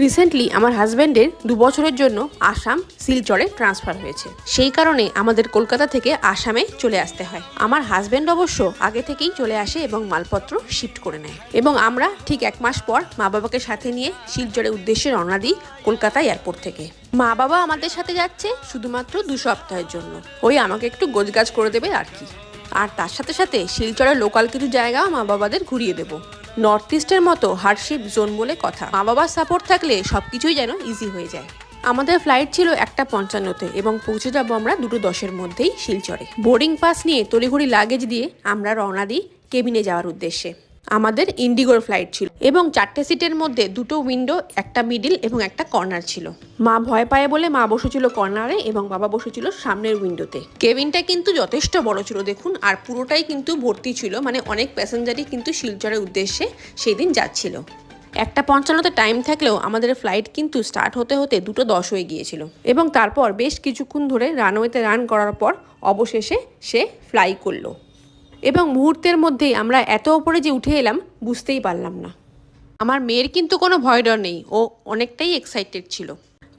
Recently আমার হাজব্যান্ডের 2 বছরের জন্য আসাম শিলচরে ট্রান্সফার হয়েছে। সেই কারণে আমাদের কলকাতা থেকে আসামে চলে আসতে হয়। আমার হাজব্যান্ড অবশ্য আগে থেকেই চলে আসে এবং মালপত্র শিফট করে নেয়, এবং আমরা ঠিক 1 মাস পর মা বাবাকে সাথে নিয়ে শিলচরের উদ্দেশ্যে রওনা দিই কলকাতা এয়ারপোর্ট থেকে। মা বাবা আমাদের সাথে যাচ্ছে শুধুমাত্র 2 সপ্তাহের জন্য। ওই আমাকে একটু গোছগাছ করে দেবে আর কি। আর তার সাথে সাথে শিলচরের লোকাল কিছু জায়গাও মা বাবাদের ঘুরিয়ে দেবো। নর্থ ইস্টের মতো হার্ডশিপ জোন বলে কথা, মা বাবার সাপোর্ট থাকলে সবকিছুই যেন ইজি হয়ে যায়। আমাদের ফ্লাইট ছিল 1:55 এবং পৌঁছে যাবো আমরা 2:10-এর মধ্যেই শিলচরে। বোর্ডিং পাস নিয়ে তড়িঘড়ি লাগেজ দিয়ে আমরা রওনা দিই কেবিনে যাওয়ার উদ্দেশ্যে। আমাদের ইন্ডিগোর ফ্লাইট ছিল এবং 4টে সিটের মধ্যে 2টো উইন্ডো, একটা মিডিল এবং একটা কর্নার ছিল। মা ভয় পায় বলে মা বসেছিল কর্নারে এবং বাবা বসেছিল সামনের উইন্ডোতে। কেবিনটা কিন্তু যথেষ্ট বড় ছিল দেখুন, আর পুরোটাই কিন্তু ভর্তি ছিল, মানে অনেক প্যাসেঞ্জারই কিন্তু শিলচরের উদ্দেশ্যে সেই দিন যাচ্ছিল। 1:55-তে টাইম থাকলেও আমাদের ফ্লাইট কিন্তু স্টার্ট হতে হতে 2:10 হয়ে গিয়েছিল, এবং তারপর বেশ কিছুক্ষণ ধরে রানওয়েতে রান করার পর অবশেষে সে ফ্লাই করলো, এবং মুহূর্তের মধ্যেই আমরা এত ওপরে যে উঠে এলাম বুঝতেই পারলাম না। আমার মেয়ের কিন্তু কোনো ভয় ডর নেই, ও অনেকটাই এক্সাইটেড ছিল।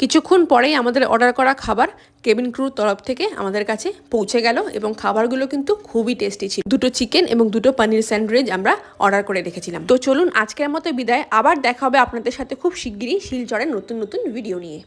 কিছুক্ষণ পরেই আমাদের অর্ডার করা খাবার কেবিন ক্রুর তরফ থেকে আমাদের কাছে পৌঁছে গেল, এবং খাবারগুলো কিন্তু খুবই টেস্টি ছিল। 2টো চিকেন এবং 2টো পনির স্যান্ডউইচ আমরা অর্ডার করে রেখেছিলাম। তো চলুন আজকের মতো বিদায়, আবার দেখা হবে আপনাদের সাথে খুব শিগগিরই শিলচরের নতুন নতুন ভিডিও নিয়ে।